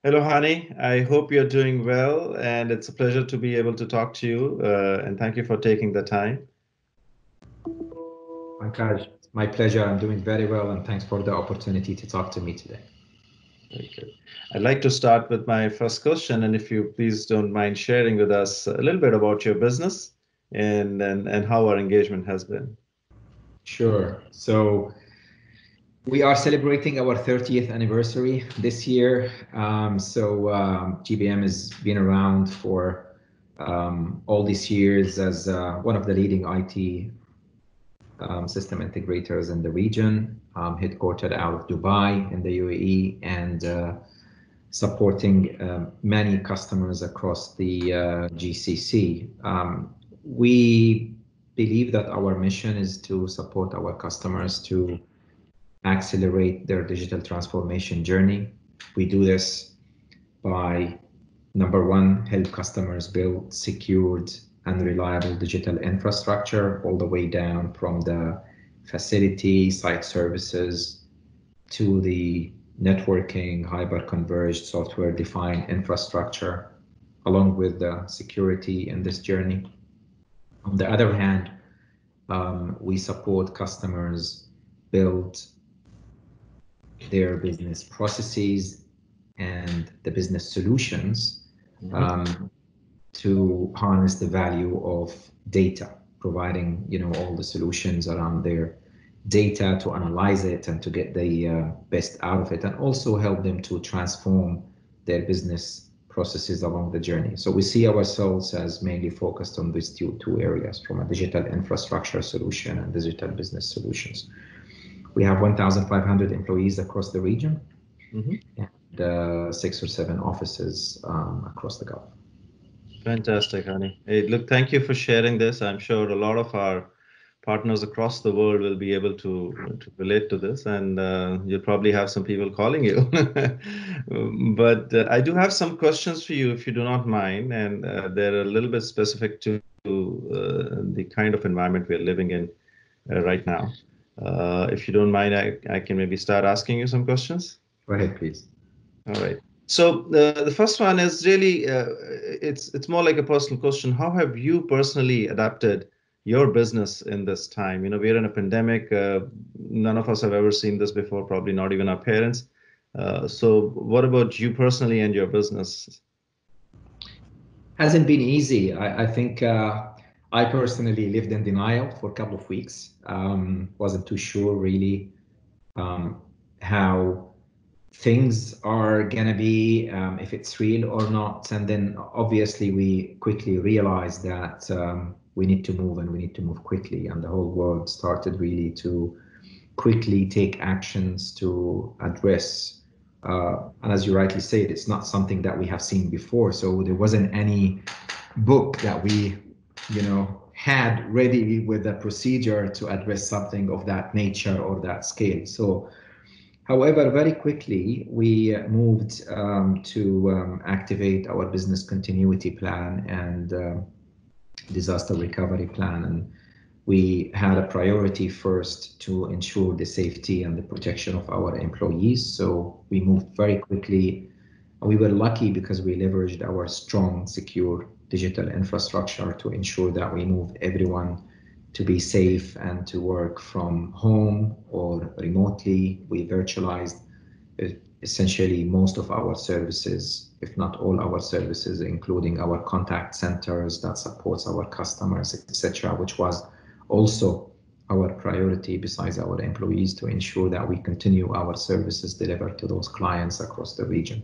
Hello, Hani. I hope you're doing well, and it's a pleasure to be able to talk to you. And thank you for taking the time. Pankaj, it's my pleasure. I'm doing very well, and thanks for the opportunity to talk to me today. Very good. I'd like to start with my first question, and if you please don't mind sharing with us a little bit about your business and how our engagement has been. Sure. So we are celebrating our 30th anniversary this year. GBM has been around for all these years as one of the leading IT system integrators in the region, headquartered out of Dubai in the UAE, and supporting many customers across the GCC. We believe that our mission is to support our customers to accelerate their digital transformation journey. We do this by, number one, help customers build secured and reliable digital infrastructure all the way down from the facility, site services, to the networking, hyper-converged software-defined infrastructure, along with the security in this journey. On the other hand, we support customers build their business processes and the business solutions to harness the value of data, providing all the solutions around their data to analyze it and to get the best out of it, and also help them to transform their business processes along the journey. So we see ourselves as mainly focused on these two areas, from a digital infrastructure solution and digital business solutions. We have 1,500 employees across the region, and 6 or 7 offices across the Gulf. Fantastic, Hani. Hey, look, thank you for sharing this. I'm sure a lot of our partners across the world will be able to relate to this, and you'll probably have some people calling you. But I do have some questions for you, if you do not mind, and they're a little bit specific to the kind of environment we're living in right now. If you don't mind, I can maybe start asking you some questions. Go ahead, please. All right. So the first one is really, it's more like a personal question. How have you personally adapted your business in this time? We're in a pandemic. None of us have ever seen this before, probably not even our parents. So what about you personally and your business? Hasn't been easy. I think I personally lived in denial for a couple of weeks. Wasn't too sure really how things are gonna be, if it's real or not. And then obviously we quickly realized that we need to move, and we need to move quickly. And the whole world started really to quickly take actions to address. And as you rightly said, it's not something that we have seen before. So there wasn't any book that we, had ready with a procedure to address something of that nature or that scale. So, however, very quickly we moved to activate our business continuity plan and disaster recovery plan. And we had a priority first to ensure the safety and the protection of our employees. So we moved very quickly. We were lucky because we leveraged our strong, secure digital infrastructure to ensure that we moved everyone to be safe and to work from home or remotely. We virtualized essentially most of our services, if not all our services, including our contact centers that supports our customers, etc., which was also our priority besides our employees, to ensure that we continue our services delivered to those clients across the region.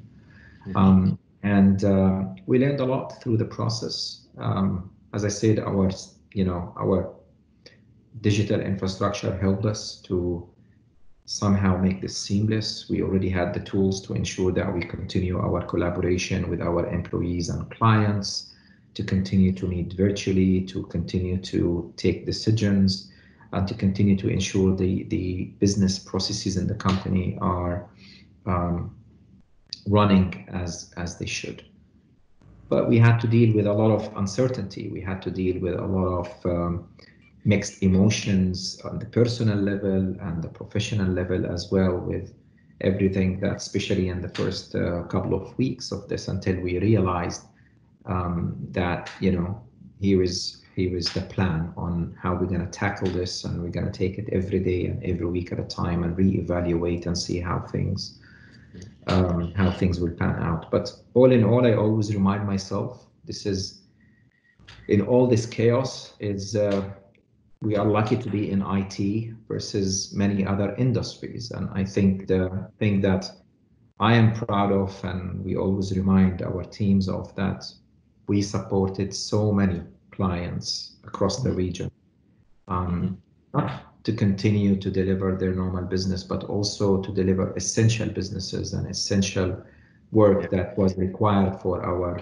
We learned a lot through the process. As I said, our digital infrastructure helped us to somehow make this seamless. We already had the tools to ensure that we continue our collaboration with our employees and clients, to continue to meet virtually, to continue to take decisions, and to continue to ensure the business processes in the company are running as they should. But we had to deal with a lot of uncertainty. We had to deal with a lot of mixed emotions on the personal level and the professional level as well, with everything that, especially in the first couple of weeks of this, until we realized that, you know, here is the plan on how we're going to tackle this, and we're going to take it every day and every week at a time and reevaluate and see how things will pan out. But all in all, I always remind myself, this is, in all this chaos, is we are lucky to be in IT versus many other industries. And I think the thing that I am proud of, and we always remind our teams of, that we supported so many clients across the region, not to continue to deliver their normal business, but also to deliver essential businesses and essential work that was required for our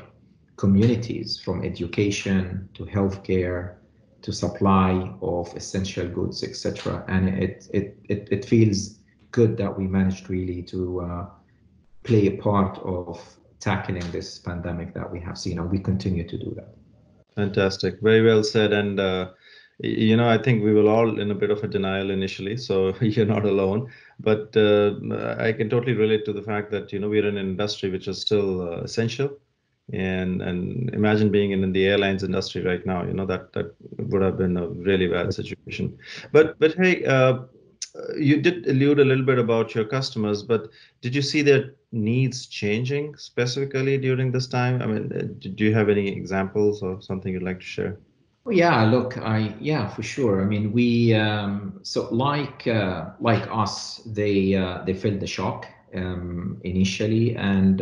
communities, from education to healthcare to supply of essential goods, etc. And it feels good that we managed really to play a part of tackling this pandemic that we have seen, and we continue to do that. Fantastic. Very well said. And, you know, I think we were all in a bit of a denial initially, so you're not alone. But I can totally relate to the fact that, you know, we're in an industry which is still essential. And imagine being in the airlines industry right now, you know, that would have been a really bad situation. But hey, you did allude a little bit about your customers, but did you see their needs changing specifically during this time? I mean, do you have any examples or something you'd like to share? Oh, yeah, look, yeah, for sure. I mean, we so like us, they felt the shock initially, and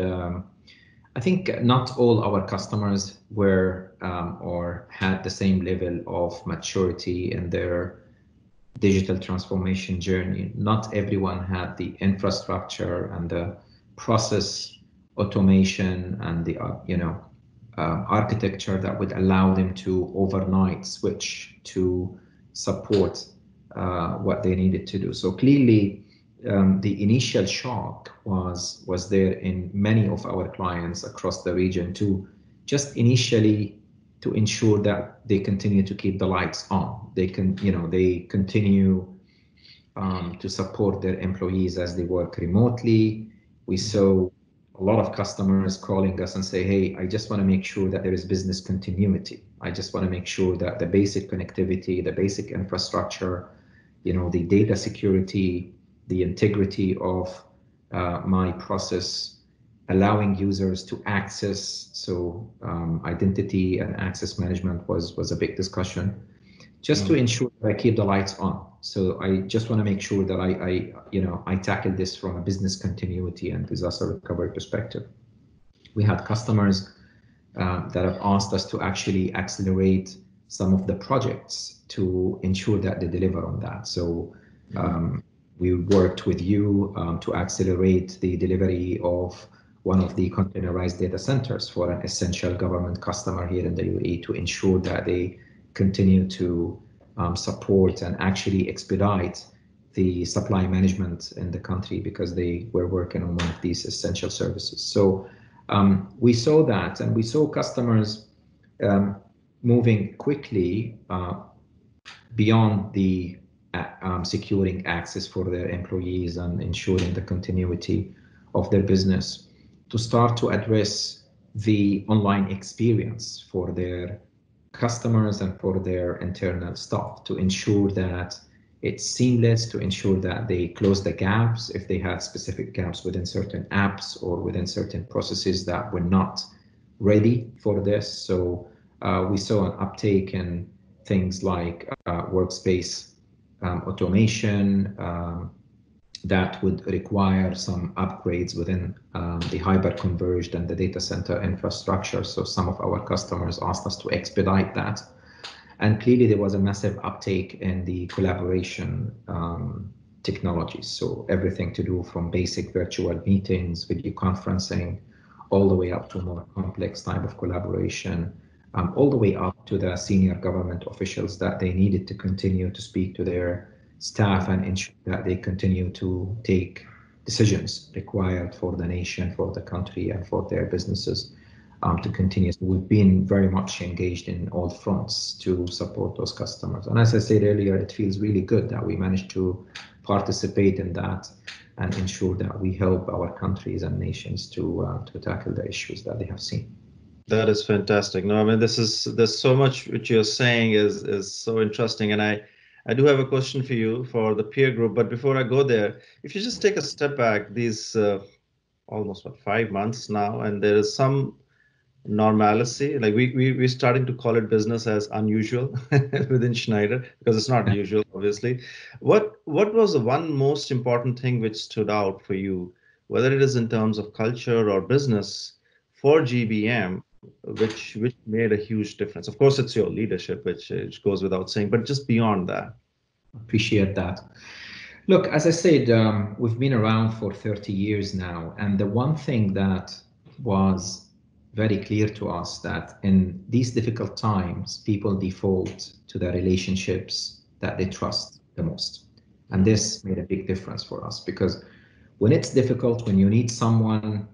I think not all our customers were or had the same level of maturity in their digital transformation journey. Not everyone had the infrastructure and the process automation and the architecture that would allow them to overnight switch to support what they needed to do. So clearly, the initial shock was there in many of our clients across the region, to just initially to ensure that they continue to keep the lights on. They continue to support their employees as they work remotely. We saw a lot of customers calling us and say, hey, I just want to make sure that there is business continuity. I just want to make sure that the basic connectivity, the basic infrastructure, you know, the data security, the integrity of my process, allowing users to access. So identity and access management was a big discussion, just to ensure that I keep the lights on. So I just want to make sure that I tackle this from a business continuity and disaster recovery perspective. We had customers that have asked us to actually accelerate some of the projects to ensure that they deliver on that. So we worked with you to accelerate the delivery of one of the containerized data centers for an essential government customer here in the UAE, to ensure that they continue to support and actually expedite the supply management in the country, because they were working on one of these essential services. So we saw that, and we saw customers moving quickly beyond the securing access for their employees and ensuring the continuity of their business, to start to address the online experience for their customers and for their internal staff, to ensure that it's seamless, to ensure that they close the gaps if they had specific gaps within certain apps or within certain processes that were not ready for this. So we saw an uptake in things like workspace automation that would require some upgrades within the hyper-converged and the data center infrastructure. So some of our customers asked us to expedite that. And clearly there was a massive uptake in the collaboration technologies. So everything to do from basic virtual meetings, video conferencing, all the way up to more complex type of collaboration, all the way up to the senior government officials that they needed to continue to speak to their staff and ensure that they continue to take decisions required for the nation, for the country, and for their businesses to continue. So we've been very much engaged in all fronts to support those customers. And as I said earlier, it feels really good that we managed to participate in that and ensure that we help our countries and nations to tackle the issues that they have seen. That is fantastic. No, I mean, there's so much which you're saying is so interesting, and I do have a question for you for the peer group. But before I go there, if you just take a step back, these almost what 5 months now, and there is some normalcy. Like we're starting to call it business as unusual within Schneider because it's not usual, obviously. What was the one most important thing which stood out for you, whether it is in terms of culture or business for GBM, which made a huge difference? Of course, it's your leadership, which goes without saying, but just beyond that. Appreciate that. Look, as I said, we've been around for 30 years now, and the one thing that was very clear to us that in these difficult times, people default to the relationships that they trust the most. And this made a big difference for us because when it's difficult, when you need someone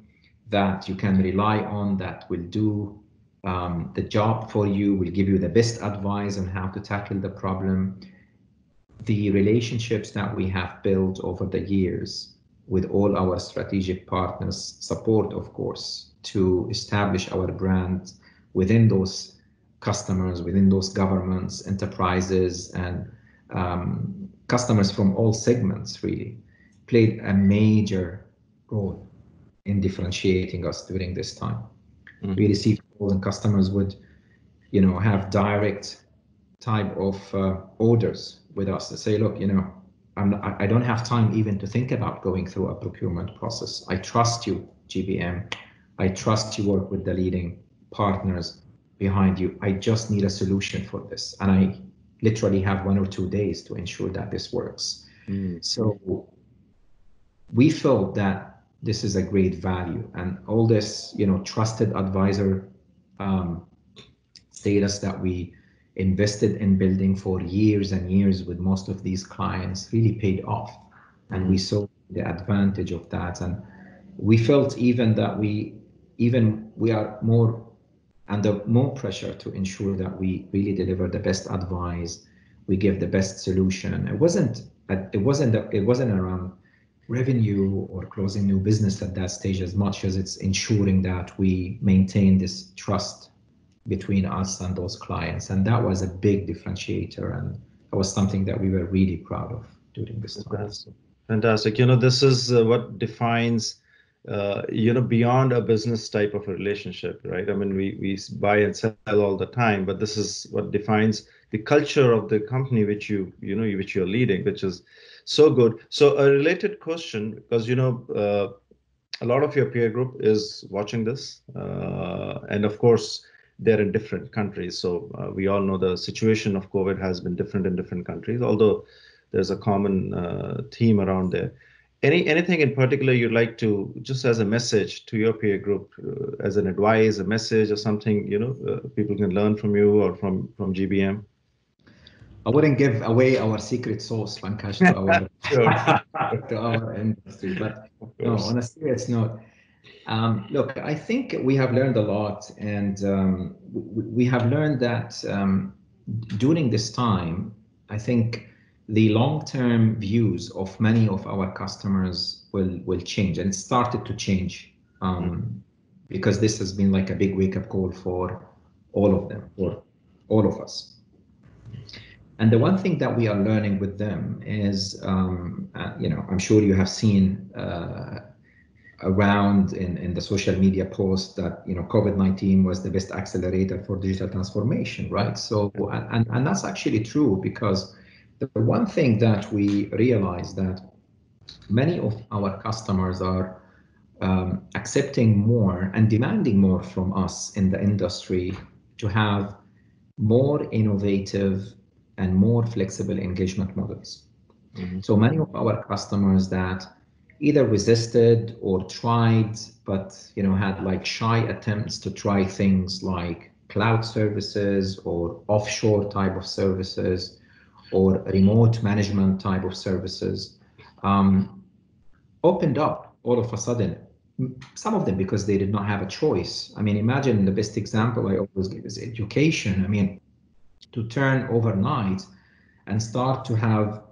that you can rely on, that will do the job for you, will give you the best advice on how to tackle the problem, the relationships that we have built over the years with all our strategic partners support, of course, to establish our brand within those customers, within those governments, enterprises, and customers from all segments really played a major role in differentiating us during this time. Mm-hmm. We received calls and customers would, have direct type of orders with us to say, look, I don't have time even to think about going through a procurement process. I trust you, GBM. I trust you work with the leading partners behind you. I just need a solution for this. And I literally have 1 or 2 days to ensure that this works. So we felt that this is a great value, and all this, trusted advisor status that we invested in building for years and years with most of these clients really paid off. And we saw the advantage of that. And we felt even that we are more under more pressure to ensure that we really deliver the best advice, we give the best solution. It wasn't around revenue or closing new business at that stage as much as it's ensuring that we maintain this trust between us and those clients. And that was a big differentiator, and that was something that we were really proud of during this time. Fantastic. This is what defines beyond a business type of a relationship, right? I mean, we buy and sell all the time, but this is what defines the culture of the company which which you're leading, which is so good. So a related question, because a lot of your peer group is watching this, and of course they're in different countries. So we all know the situation of COVID has been different in different countries, although there's a common theme around there. Anything in particular you'd like to, just as a message to your peer group, as an advice, a message or something, people can learn from you or from GBM? I wouldn't give away our secret sauce, Pankaj, to our to our industry, but no, on a serious note, look, I think we have learned a lot, and we have learned that during this time, I think the long-term views of many of our customers will change, and it started to change because this has been like a big wake-up call for all of them, for all of us. And the one thing that we are learning with them is, I'm sure you have seen around in the social media post that COVID-19 was the best accelerator for digital transformation, right? So, and that's actually true, because the one thing that we realized that many of our customers are accepting more and demanding more from us in the industry to have more innovative and more flexible engagement models. So many of our customers that either resisted or tried, but had like shy attempts to try things like cloud services or offshore type of services or remote management type of services, opened up all of a sudden. Some of them because they did not have a choice. I mean, imagine, the best example I always give is education. I mean, to turn overnight and start to have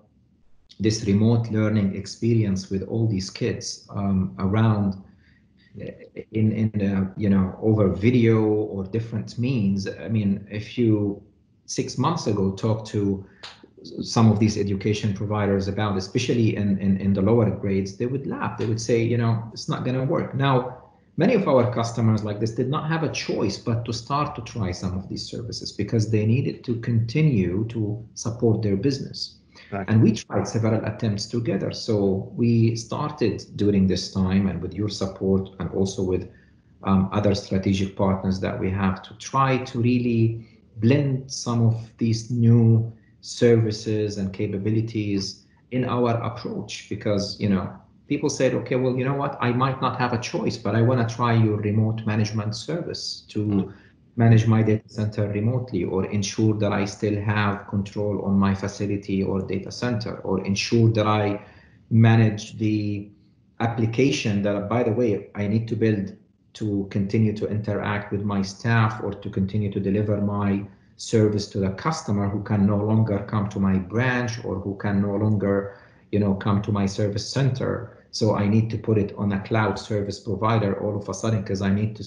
this remote learning experience with all these kids around over video or different means. I mean, if you 6 months ago talked to some of these education providers about, especially in the lower grades, they would laugh. They would say, it's not going to work. Now, many of our customers like this did not have a choice but to start to try some of these services because they needed to continue to support their business. Right. And we tried several attempts together. So we started during this time, and with your support and also with other strategic partners that we have, to try to really blend some of these new services and capabilities in our approach, because people said, okay, well, you know what, I might not have a choice, but I want to try your remote management service to manage my data center remotely, or ensure that I still have control on my facility or data center, or ensure that I manage the application that, by the way, I need to build to continue to interact with my staff, or to continue to deliver my service to the customer who can no longer come to my branch, or who can no longer come to my service center. So I need to put it on a cloud service provider all of a sudden, because I need to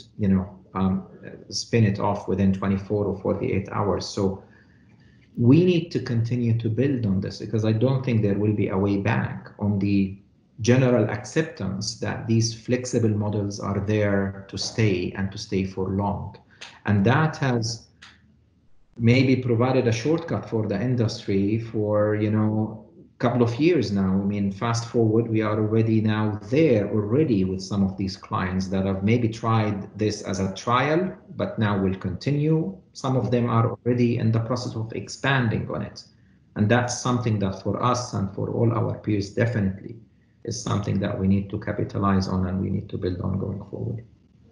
spin it off within 24 or 48 hours. So we need to continue to build on this, because I don't think there will be a way back on the general acceptance that these flexible models are there to stay, and to stay for long. And that has maybe provided a shortcut for the industry for couple of years now. I mean, fast forward, we are already now there already with some of these clients that have maybe tried this as a trial, but now will continue. Some of them are already in the process of expanding on it. And that's something that for us and for all our peers definitely is something that we need to capitalize on, and we need to build on going forward.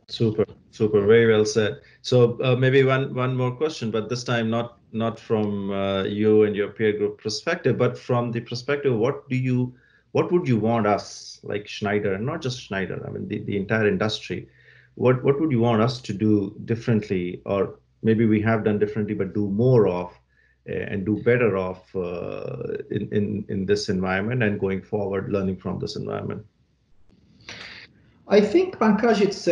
Super, super, very well said. So maybe one more question, but this time not from you and your peer group perspective, but from the perspective, what would you want us, like Schneider, and not just Schneider, I mean the entire industry, what would you want us to do differently, or maybe we have done differently, but do more of and do better of in this environment, and going forward, learning from this environment? I think, Pankaj, it's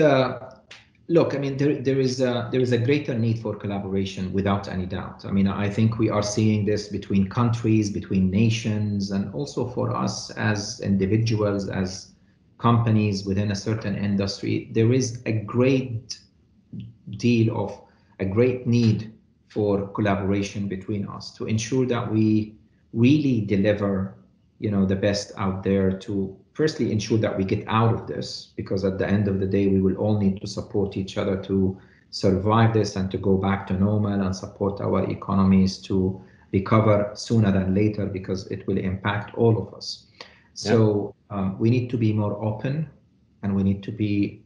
look. I mean, there is a greater need for collaboration, without any doubt. I mean, I think we are seeing this between countries, between nations, and also for us as individuals, as companies within a certain industry. There is a great need for collaboration between us, to ensure that we really deliver the best out there, to firstly ensure that we get out of this, because at the end of the day, we will all need to support each other to survive this, and to go back to normal, and support our economies to recover sooner than later, because it will impact all of us. So we need to be more open, and we need to be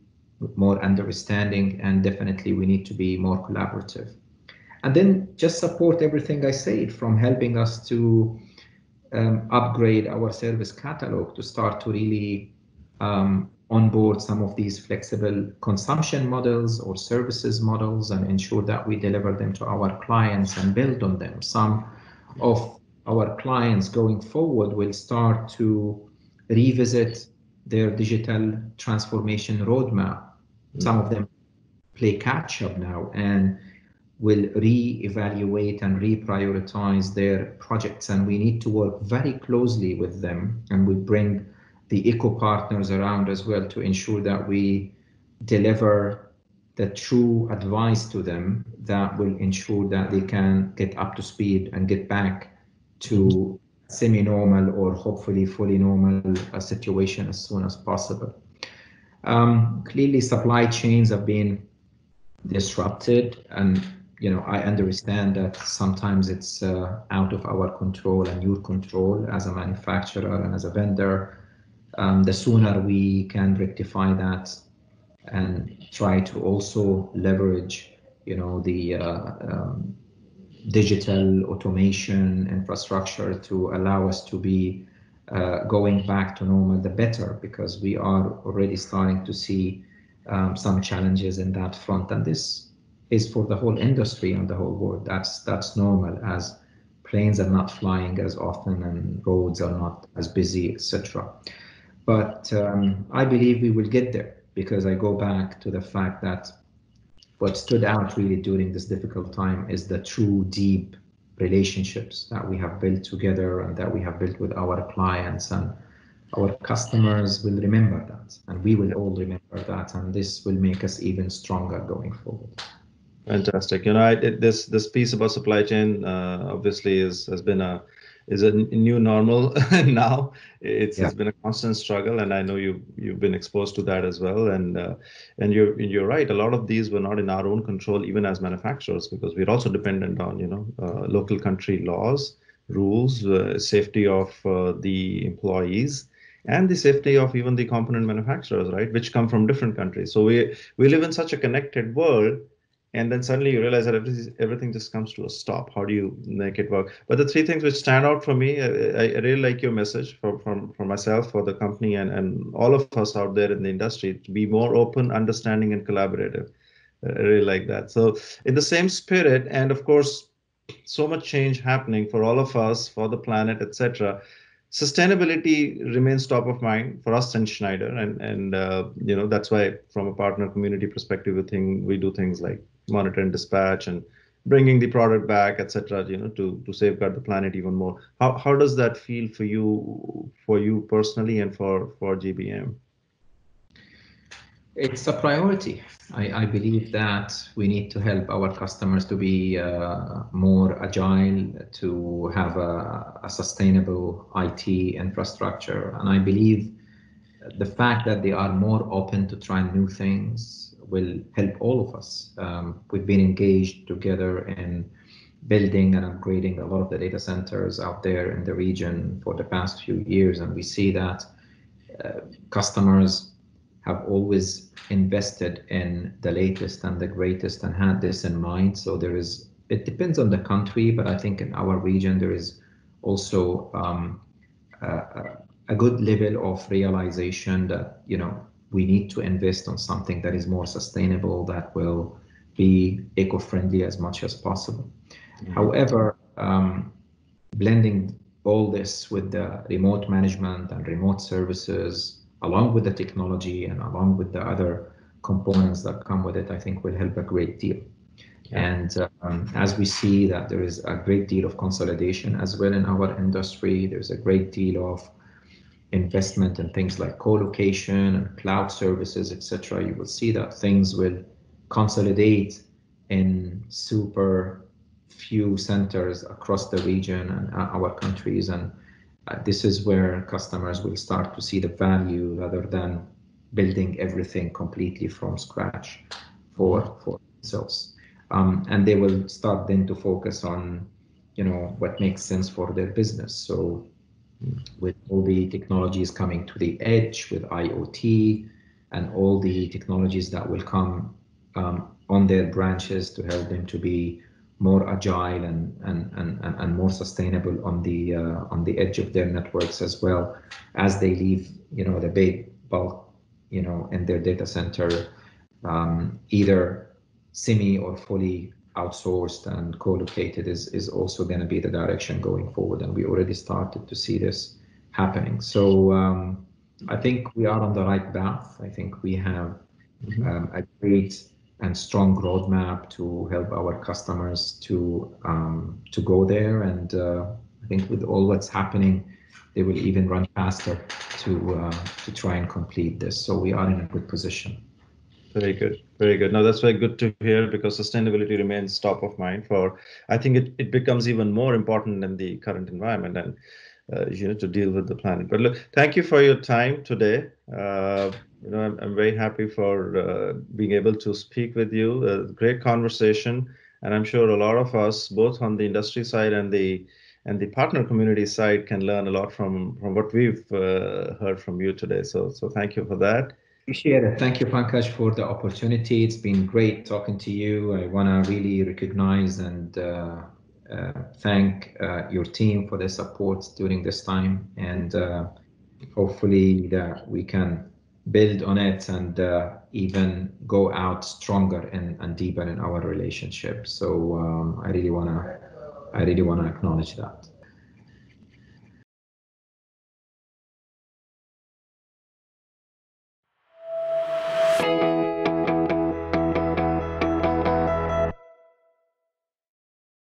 more understanding, and definitely we need to be more collaborative. And then just support everything I said, from helping us to upgrade our service catalog, to start to really onboard some of these flexible consumption models or services models, and ensure that we deliver them to our clients and build on them. Some of our clients going forward will start to revisit their digital transformation roadmap. Some of them play catch up now, and will re-evaluate and reprioritize their projects, and we need to work very closely with them, and we bring the eco partners around as well, to ensure that we deliver the true advice to them that will ensure that they can get up to speed and get back to semi-normal, or hopefully fully normal situation as soon as possible. Clearly, supply chains have been disrupted, and I understand that sometimes it's out of our control and your control as a manufacturer and as a vendor. The sooner we can rectify that, and try to also leverage the digital automation infrastructure to allow us to be going back to normal, the better, because we are already starting to see some challenges in that front, and this is for the whole industry and the whole world. That's normal as planes are not flying as often and roads are not as busy, etc. But I believe we will get there, because I go back to the fact that what stood out really during this difficult time is the true deep relationships that we have built together and that we have built with our clients, and our customers will remember that, and we will all remember that, and this will make us even stronger going forward. Fantastic. This piece about supply chain obviously is a new normal now. It's been a constant struggle, and I know you've been exposed to that as well. And you're right. A lot of these were not in our own control, even as manufacturers, because we're also dependent on local country laws, rules, safety of the employees, and the safety of even the component manufacturers, right, which come from different countries. So we live in such a connected world, and then suddenly you realize that everything just comes to a stop. How do you make it work? But the three things which stand out for me, I really like your message for myself, for the company, and all of us out there in the industry, to be more open, understanding, and collaborative. I really like that. So in the same spirit, and of course, so much change happening for all of us, for the planet, etc. Sustainability remains top of mind for us in Schneider, and that's why, from a partner community perspective, we do things like monitor and dispatch and bringing the product back, etc. To safeguard the planet even more. How does that feel for you personally and for GBM? It's a priority. I believe that we need to help our customers to be more agile, to have a sustainable IT infrastructure. And I believe the fact that they are more open to trying new things will help all of us. We've been engaged together in building and upgrading a lot of the data centers out there in the region for the past few years, and we see that customers have always invested in the latest and the greatest and had this in mind. So it depends on the country, but I think in our region there is also a good level of realization that we need to invest on something that is more sustainable, that will be eco-friendly as much as possible. Mm-hmm. However, blending all this with the remote management and remote services, along with the technology and along with the other components that come with it, I think will help a great deal. Yeah. And as we see that there is a great deal of consolidation as well in our industry, there's a great deal of investment in things like co-location and cloud services, etc. You will see that things will consolidate in super few centers across the region and our countries, and this is where customers will start to see the value rather than building everything completely from scratch for themselves. And they will start then to focus on, what makes sense for their business. So with all the technologies coming to the edge, with IoT and all the technologies that will come on their branches to help them to be more agile and more sustainable on the edge of their networks, as well as they leave the big bulk in their data center, either semi or fully outsourced and co-located is also going to be the direction going forward, and we already started to see this happening. So I think we are on the right path. I think we have a great and strong roadmap to help our customers to go there, and I think with all what's happening, they will even run faster to try and complete this. So we are in a good position. Very good, very good. Now that's very good to hear, because sustainability remains top of mind I think it becomes even more important in the current environment, and to deal with the planet. But look, thank you for your time today. I'm very happy for being able to speak with you. Great conversation, and I'm sure a lot of us, both on the industry side and the partner community side, can learn a lot from what we've heard from you today. So thank you for that. Appreciate it. Thank you, Pankaj, for the opportunity. It's been great talking to you. I want to really recognize and thank your team for the support during this time, and hopefully that we can build on it and even go out stronger and deeper in our relationship. So I really want to I really want to acknowledge that.